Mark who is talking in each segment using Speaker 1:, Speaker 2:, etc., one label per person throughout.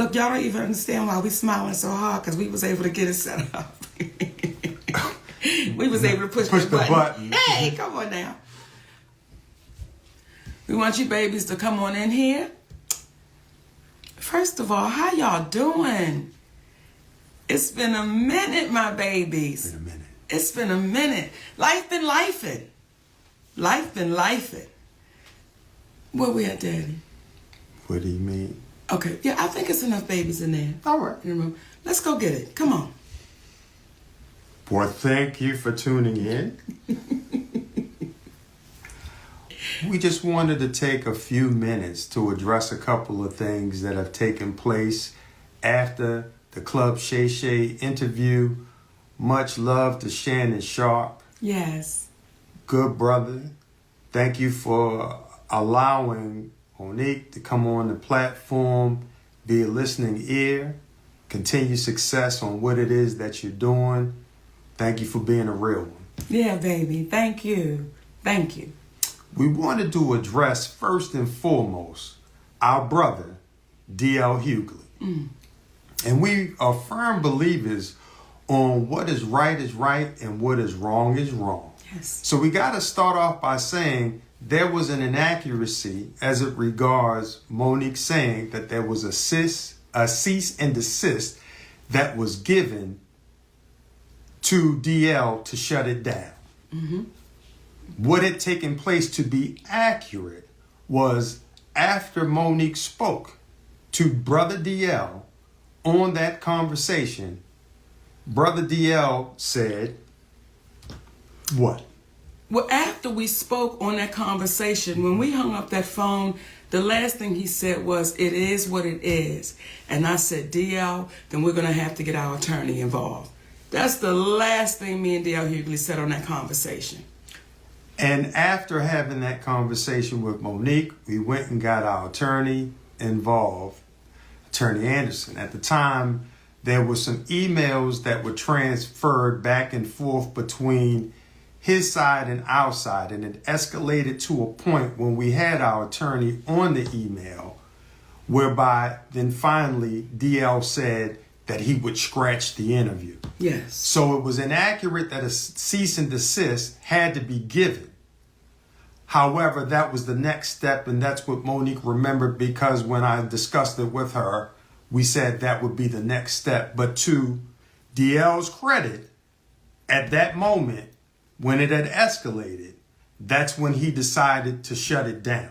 Speaker 1: Look, y'all don't even understand why we smiling so hard, because we was able to get it set up. We was able to push the button. Hey, come on now. We want you babies to come on in here. First of all, how y'all doing? It's been a minute, my babies.
Speaker 2: It's been a minute.
Speaker 1: It's been a minute. Life been lifing. Life been lifing. Where we at, Daddy?
Speaker 2: What do you mean?
Speaker 1: Okay, yeah, I think it's enough babies in there.
Speaker 2: All right.
Speaker 1: Let's go get it. Come on.
Speaker 2: Well, thank you for tuning in. We just wanted to take a few minutes to address a couple of things that have taken place after the Club Shay Shay interview. Much love to Shannon Sharp.
Speaker 1: Yes.
Speaker 2: Good brother. Thank you for allowing Monique to come on the platform, be a listening ear, continue success on what it is that you're doing. Thank you for being a real one.
Speaker 1: Yeah, baby. Thank you. Thank you.
Speaker 2: We wanted to address first and foremost our brother, D.L. Hughley. And we are firm believers on what is right and what is wrong.
Speaker 1: Yes.
Speaker 2: So we got to start off by saying there was an inaccuracy as it regards Monique saying that there was a cease and desist that was given to DL to shut it down.
Speaker 1: Mm-hmm.
Speaker 2: What had taken place, to be accurate, was after Monique spoke to Brother DL on that conversation, Brother DL said, what?
Speaker 1: Well, after we spoke on that conversation, when we hung up that phone, the last thing he said was, it is what it is. And I said, DL, then we're going to have to get our attorney involved. That's the last thing me and D.L. Hughley said on that conversation.
Speaker 2: And after having that conversation with Monique, we went and got our attorney involved, Attorney Anderson. At the time, there were some emails that were transferred back and forth between his side and our side, and it escalated to a point when we had our attorney on the email, whereby then finally DL said that he would scratch the interview.
Speaker 1: Yes.
Speaker 2: So it was inaccurate that a cease and desist had to be given. However, that was the next step, and that's what Monique remembered, because when I discussed it with her, we said that would be the next step. But to DL's credit, at that moment, when it had escalated, that's when he decided to shut it down.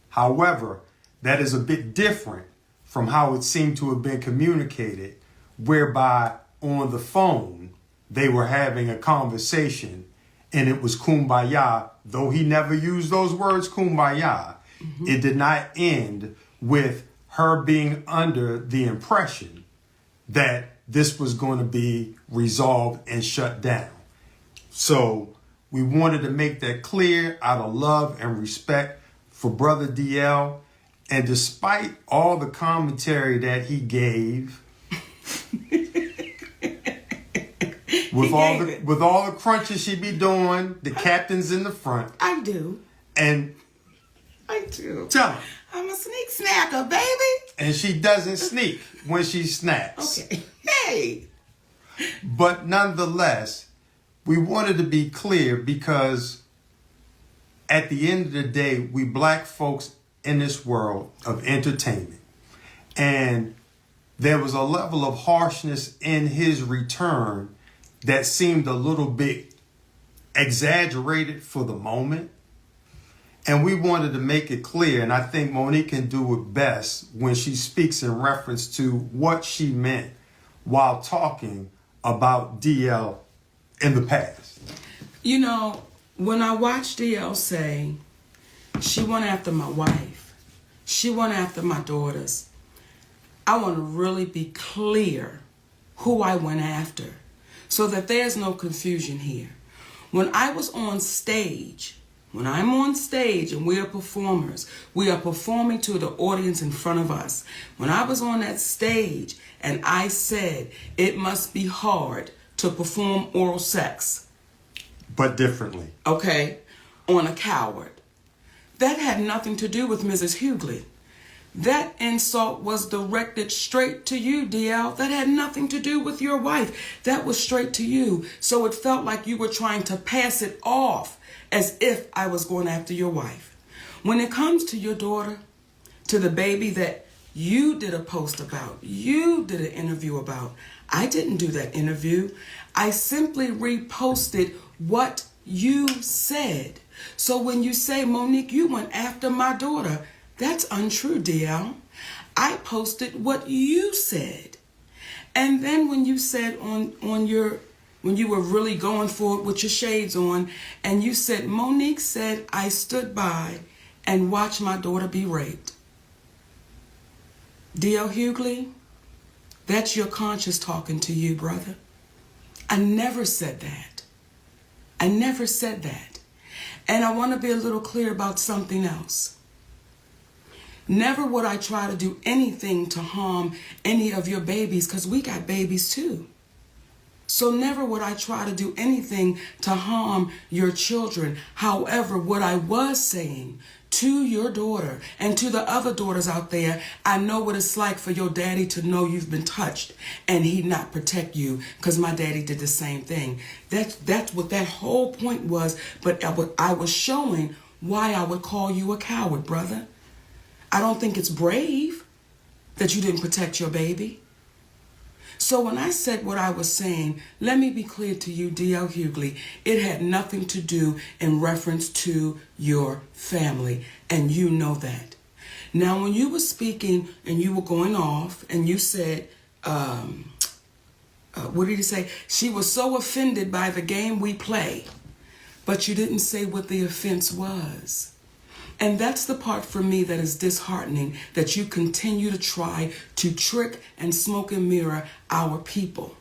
Speaker 2: However, that is a bit different from how it seemed to have been communicated, whereby on the phone, they were having a conversation and it was kumbaya. Though he never used those words, kumbaya, It did not end with her being under the impression that this was going to be resolved and shut down. So we wanted to make that clear out of love and respect for Brother DL. And despite all the commentary that he gave, with all the crunches she be doing, the captain's in the front.
Speaker 1: I do.
Speaker 2: And
Speaker 1: I do.
Speaker 2: tell him.
Speaker 1: I'm a sneak snacker, baby.
Speaker 2: And she doesn't sneak when she snacks.
Speaker 1: Okay. Hey.
Speaker 2: But nonetheless, we wanted to be clear, because at the end of the day, we black folks in this world of entertainment. And there was a level of harshness in his return that seemed a little bit exaggerated for the moment. And we wanted to make it clear, and I think Monique can do it best when she speaks in reference to what she meant while talking about DL in the past.
Speaker 1: You know, when I watched DL say, she went after my wife, she went after my daughters, I want to really be clear who I went after so that there's no confusion here. When I was on stage, when I'm on stage and we are performers, we are performing to the audience in front of us. When I was on that stage and I said it must be hard to perform oral sex.
Speaker 2: But differently.
Speaker 1: Okay, on a coward. That had nothing to do with Mrs. Hughley. That insult was directed straight to you, DL. That had nothing to do with your wife. That was straight to you. So it felt like you were trying to pass it off as if I was going after your wife. When it comes to your daughter, to the baby that you did a post about, you did an interview about, I didn't do that interview. I simply reposted what you said. So when you say, Monique, you went after my daughter, that's untrue, DL. I posted what you said. And then when you said when you were really going for it with your shades on, and you said, Monique said, I stood by and watched my daughter be raped. D.L. Hughley, that's your conscience talking to you, brother. I never said that. I never said that. And I want to be a little clear about something else. Never would I try to do anything to harm any of your babies, because we got babies too. So never would I try to do anything to harm your children. However, what I was saying to your daughter and to the other daughters out there, I know what it's like for your daddy to know you've been touched and he not protect you, because my daddy did the same thing. That's what that whole point was. But I was showing why I would call you a coward, brother. I don't think it's brave that you didn't protect your baby. So when I said what I was saying, let me be clear to you, D.L. Hughley, it had nothing to do in reference to your family, and you know that. Now, when you were speaking and you were going off and you said, what did you say? She was so offended by the game we play, but you didn't say what the offense was. And that's the part for me that is disheartening, that you continue to try to trick and smoke and mirror our people.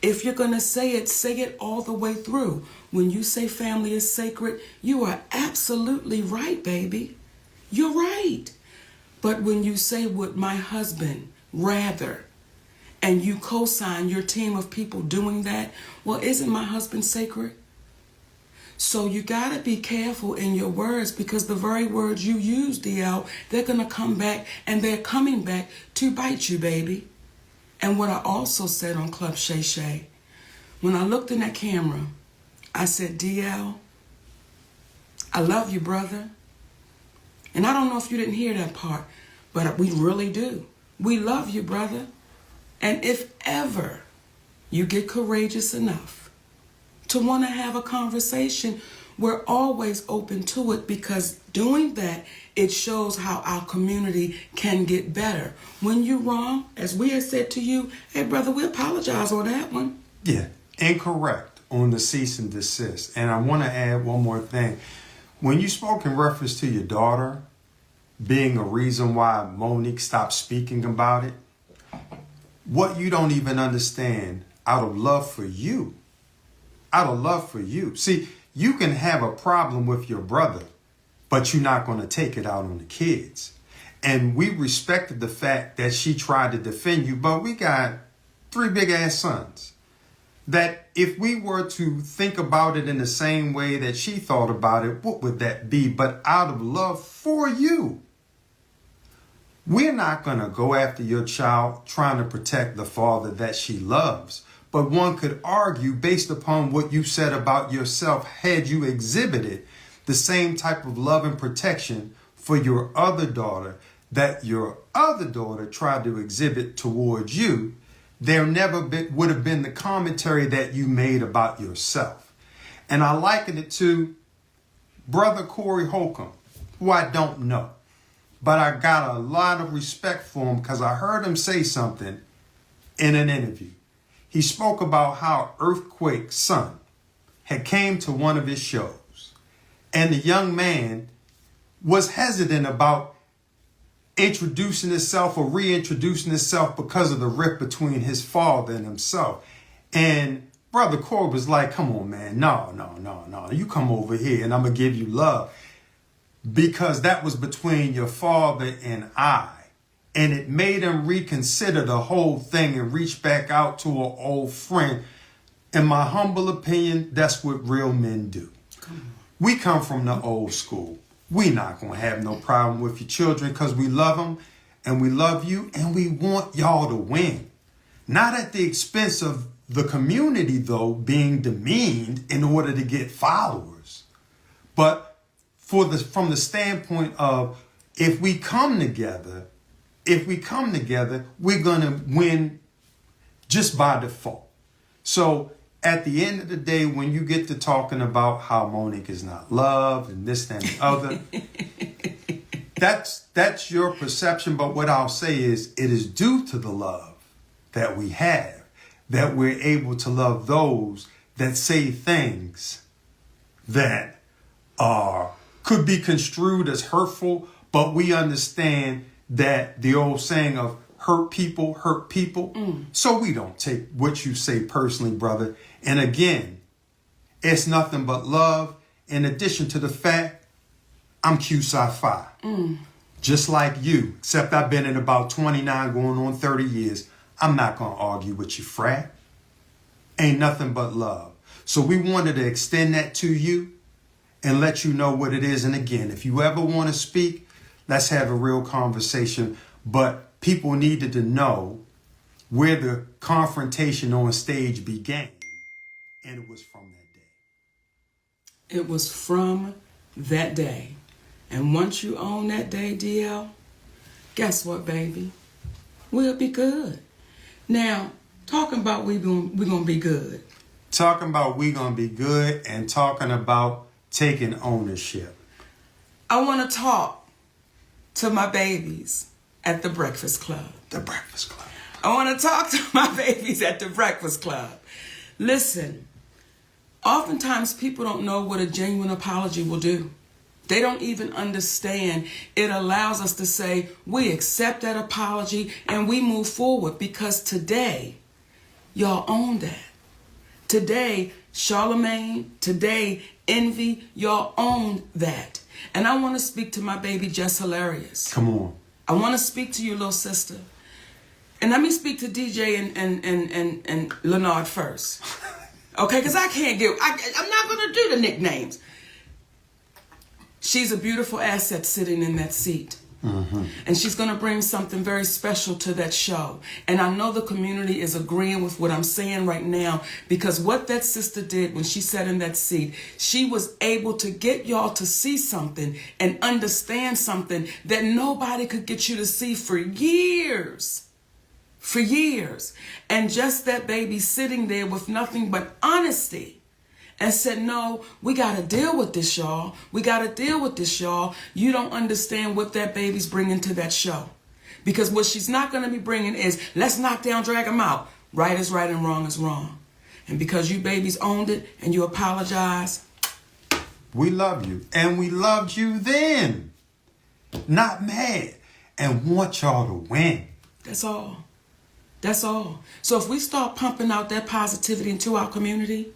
Speaker 1: If you're going to say it all the way through. When you say family is sacred, you are absolutely right, baby. You're right. But when you say would my husband rather, and you co-sign your team of people doing that, well, isn't my husband sacred? So you got to be careful in your words, because the very words you use, DL, they're going to come back, and they're coming back to bite you, baby. And what I also said on Club Shay Shay, when I looked in that camera, I said, DL, I love you, brother. And I don't know if you didn't hear that part, but we really do. We love you, brother. And if ever you get courageous enough to want to have a conversation, we're always open to it, because doing that, it shows how our community can get better. When you're wrong, as we have said to you, hey, brother, we apologize on that one.
Speaker 2: Yeah, incorrect on the cease and desist. And I want to add one more thing. When you spoke in reference to your daughter being a reason why Monique stopped speaking about it, what you don't even understand, out of love for you, See, you can have a problem with your brother, but you're not going to take it out on the kids. And we respected the fact that she tried to defend you, but we got 3 big ass sons that if we were to think about it in the same way that she thought about it, what would that be? But out of love for you, we're not going to go after your child trying to protect the father that she loves. But one could argue, based upon what you said about yourself, had you exhibited the same type of love and protection for your other daughter that your other daughter tried to exhibit towards you, there never would have been the commentary that you made about yourself. And I liken it to Brother Corey Holcomb, who I don't know, but I got a lot of respect for him because I heard him say something in an interview. He spoke about how Earthquake's son had came to one of his shows, and the young man was hesitant about introducing himself or reintroducing himself because of the rift between his father and himself. And Brother Corey was like, come on, man, no, you come over here and I'm going to give you love, because that was between your father and I. And it made him reconsider the whole thing and reach back out to an old friend. In my humble opinion, that's what real men do. We come from the old school. We not going to have no problem with your children because we love them. and we love you, and we want y'all to win. Not at the expense of the community, though, being demeaned in order to get followers. But from the standpoint of if we come together, we're going to win just by default. So at the end of the day, when you get to talking about how Monique is not loved and this, that, and the other, that's your perception. But what I'll say is it is due to the love that we have that we're able to love those that say things that could be construed as hurtful, but we understand that the old saying of hurt people. So we don't take what you say personally, brother. And again, it's nothing but love. In addition to the fact, I'm Q Sci-Fi. Just like you, except I've been in about 29 going on 30 years. I'm not going to argue with you, frat. Ain't nothing but love. So we wanted to extend that to you and let you know what it is. And again, if you ever want to speak, let's have a real conversation. But people needed to know where the confrontation on stage began. And it was from that day.
Speaker 1: It was from that day. And once you own that day, DL, guess what, baby? We'll be good. Now, talking about we're gonna be good.
Speaker 2: Talking about we gonna be good and talking about taking ownership.
Speaker 1: I want to talk to my babies at the Breakfast Club.
Speaker 2: The Breakfast Club.
Speaker 1: I want to talk to my babies at the Breakfast Club. Listen, oftentimes people don't know what a genuine apology will do. They don't even understand. It allows us to say, we accept that apology and we move forward because today, y'all own that. Today, Charlemagne, today, Envy, y'all own that. And I want to speak to my baby, Jess Hilarious.
Speaker 2: Come on.
Speaker 1: I want to speak to you, little sister. And let me speak to DJ and Leonard first. Okay, because I'm not going to do the nicknames. She's a beautiful asset sitting in that seat. Mm-hmm. And she's going to bring something very special to that show. And I know the community is agreeing with what I'm saying right now, because what that sister did when she sat in that seat, she was able to get y'all to see something and understand something that nobody could get you to see for years. For years. And just that baby sitting there with nothing but honesty. And said, no, we got to deal with this, y'all. We got to deal with this, y'all. You don't understand what that baby's bringing to that show. Because what she's not going to be bringing is, let's knock down, drag them out. Right is right and wrong is wrong. And because you babies owned it and you apologize.
Speaker 2: We love you. And we loved you then. Not mad. And want y'all to win.
Speaker 1: That's all. That's all. So if we start pumping out that positivity into our community,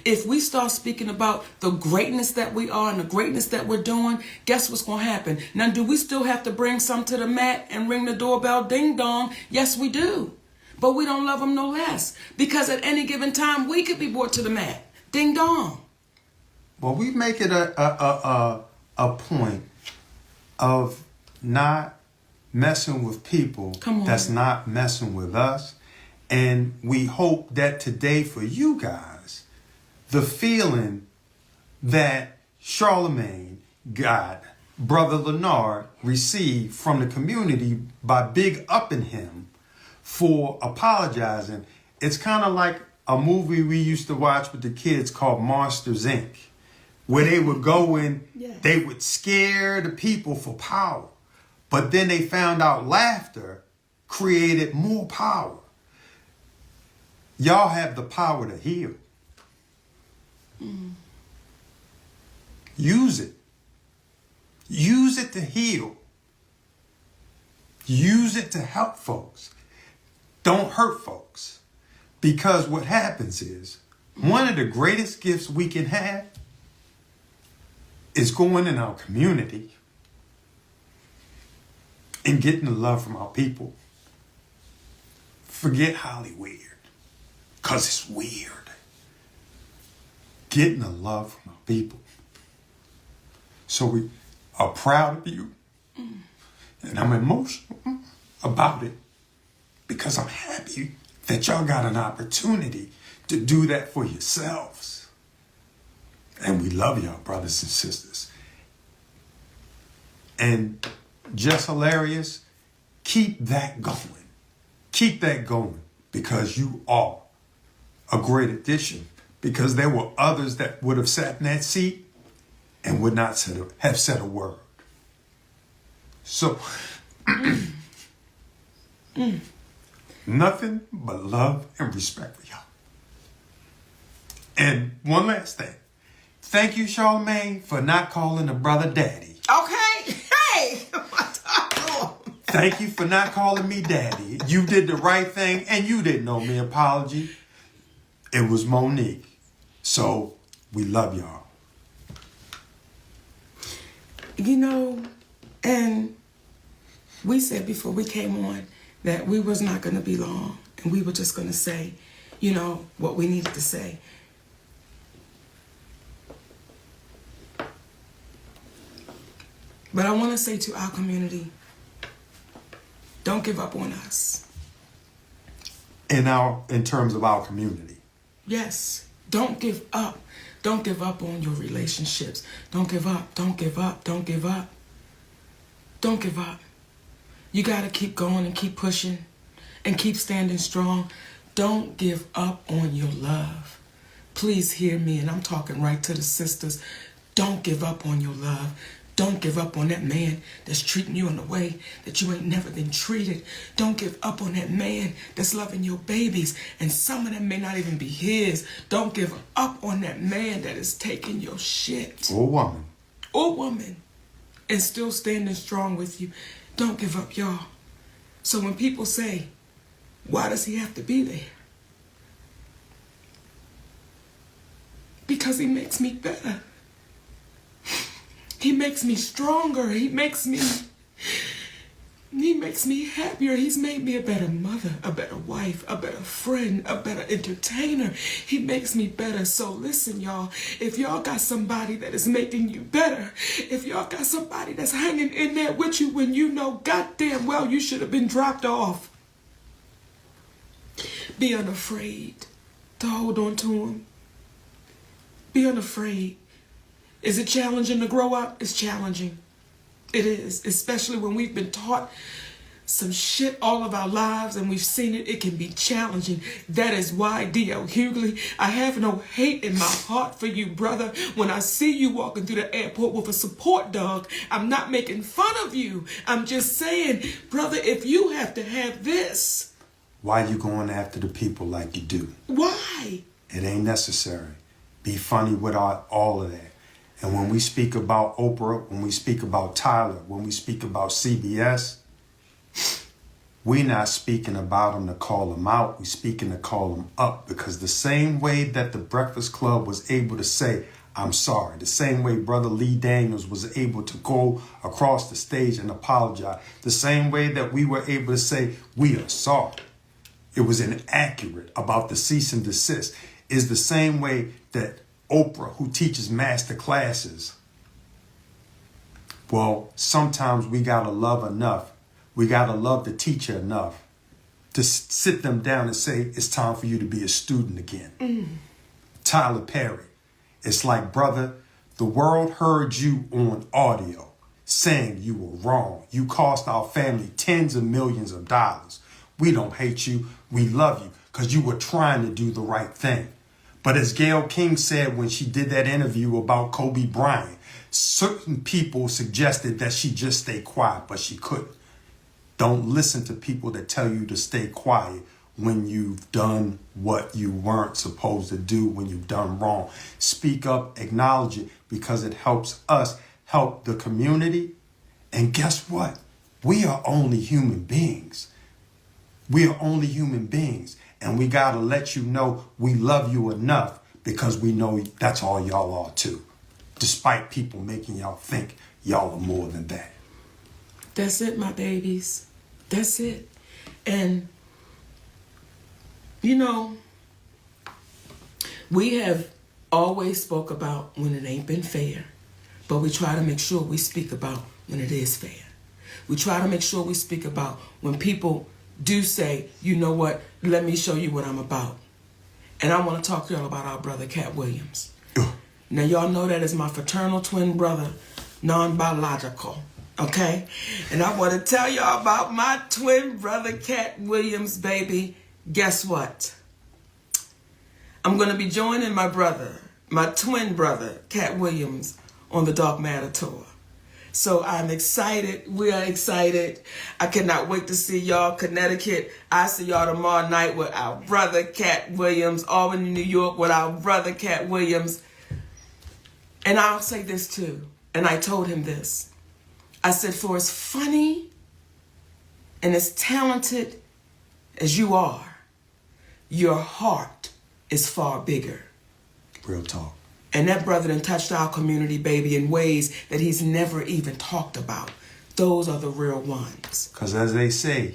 Speaker 1: if we start speaking about the greatness that we are and the greatness that we're doing, guess what's going to happen? Now, do we still have to bring some to the mat and ring the doorbell ding dong? Yes, we do. But we don't love them no less. Because at any given time, we could be brought to the mat. Ding dong.
Speaker 2: Well, we make it a point of not messing with people that's not messing with us. And we hope that today for you guys, the feeling that Charlemagne got, Brother Leonard received from the community by big upping him for apologizing. It's kind of like a movie we used to watch with the kids called Monsters, Inc., where they would go in, they would scare the people for power. But then they found out laughter created more power. Y'all have the power to heal. Use it. Use it to heal. Use it to help folks. Don't hurt folks. Because what happens is, one of the greatest gifts we can have is going in our community and getting the love from our people. Forget Hollywood, because it's weird. Getting the love from our people. So we are proud of you. And I'm emotional. about it because I'm happy that y'all got an opportunity to do that for yourselves. And we love y'all, brothers and sisters. And just hilarious, keep that going. Keep that going because you are a great addition. Because there were others that would have sat in that seat and would not have said a word. So, nothing but love and respect for y'all. And one last thing. Thank you, Charlamagne, for not calling a brother daddy.
Speaker 1: Okay. Hey.
Speaker 2: Thank you for not calling me daddy. You did the right thing and you didn't owe me an apology. It was Monique. So, we love y'all.
Speaker 1: You know, and we said before we came on that we was not going to be long. And we were just going to say, you know, what we needed to say. But I want to say to our community, don't give up on us.
Speaker 2: In terms of our community.
Speaker 1: Yes. Don't give up. Don't give up on your relationships. Don't give up. Don't give up. Don't give up. Don't give up. You got to keep going and keep pushing and keep standing strong. Don't give up on your love. Please hear me, and I'm talking right to the sisters. Don't give up on your love. Don't give up on that man that's treating you in a way that you ain't never been treated. Don't give up on that man that's loving your babies, and some of them may not even be his. Don't give up on that man that is taking your shit.
Speaker 2: Or woman.
Speaker 1: Or woman. And still standing strong with you. Don't give up, y'all. So when people say, why does he have to be there? Because he makes me better. He makes me stronger. He makes me happier. He's made me a better mother, a better wife, a better friend, a better entertainer. He makes me better. So listen, y'all, if y'all got somebody that is making you better, if y'all got somebody that's hanging in there with you when you know goddamn well you should have been dropped off, be unafraid to hold on to him. Be unafraid. Is it challenging to grow up? It's challenging. It is, especially when we've been taught some shit all of our lives and we've seen it. It can be challenging. That is why, D.L. Hughley, I have no hate in my heart for you, brother. When I see you walking through the airport with a support dog, I'm not making fun of you. I'm just saying, brother, if you have to have this.
Speaker 2: Why you going after the people like you do?
Speaker 1: Why?
Speaker 2: It ain't necessary. Be funny without all of that. And when we speak about Oprah, when we speak about Tyler, when we speak about CBS, we're not speaking about them to call them out. We're speaking to call them up, because the same way that the Breakfast Club was able to say, I'm sorry, the same way Brother Lee Daniels was able to go across the stage and apologize, the same way that we were able to say, we are sorry, it was inaccurate about the cease and desist, is the same way that Oprah, who teaches master classes, well, sometimes we got to love enough. We got to love the teacher enough to sit them down and say, it's time for you to be a student again. Tyler Perry, it's like, brother, the world heard you on audio saying you were wrong. You cost our family tens of millions of dollars. We don't hate you. We love you because you were trying to do the right thing. But as Gayle King said when she did that interview about Kobe Bryant, certain people suggested that she just stay quiet, but she couldn't. Don't listen to people that tell you to stay quiet when you've done what you weren't supposed to do, when you've done wrong. Speak up, acknowledge it, because it helps us help the community. And guess what? We are only human beings. We are only human beings. And we got to let you know we love you enough, because we know that's all y'all are too. Despite people making y'all think y'all are more than that.
Speaker 1: That's it, my babies. That's it. And, you know, we have always spoke about when it ain't been fair, but we try to make sure we speak about when it is fair. We try to make sure we speak about when people do say, you know what, let me show you what I'm about. And I want to talk to y'all about our brother, Cat Williams. Now, y'all know that is my fraternal twin brother, non-biological, okay? And I want to tell y'all about my twin brother, Cat Williams, baby. Guess what? I'm going to be joining my brother, my twin brother, Cat Williams, on the Dark Matter Tour. So I'm excited. We are excited. I cannot wait to see y'all, Connecticut. I see y'all tomorrow night with our brother, Cat Williams. Albany, New York with our brother, Cat Williams. And I'll say this too. And I told him this. I said, for as funny and as talented as you are, your heart is far bigger.
Speaker 2: Real talk.
Speaker 1: And that brother done touched our community, baby, in ways that he's never even talked about. Those are the real ones.
Speaker 2: Because as they say,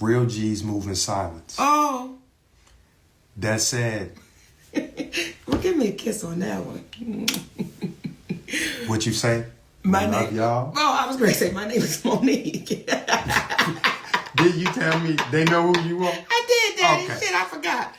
Speaker 2: real G's move in silence.
Speaker 1: Oh.
Speaker 2: That said.
Speaker 1: Well, give me a kiss on that one.
Speaker 2: What you say?
Speaker 1: My
Speaker 2: love
Speaker 1: name,
Speaker 2: y'all.
Speaker 1: Oh, I was going to say my name is Monique.
Speaker 2: Did you tell me they know who you are?
Speaker 1: I did, Daddy.
Speaker 2: Okay.
Speaker 1: Shit, I forgot.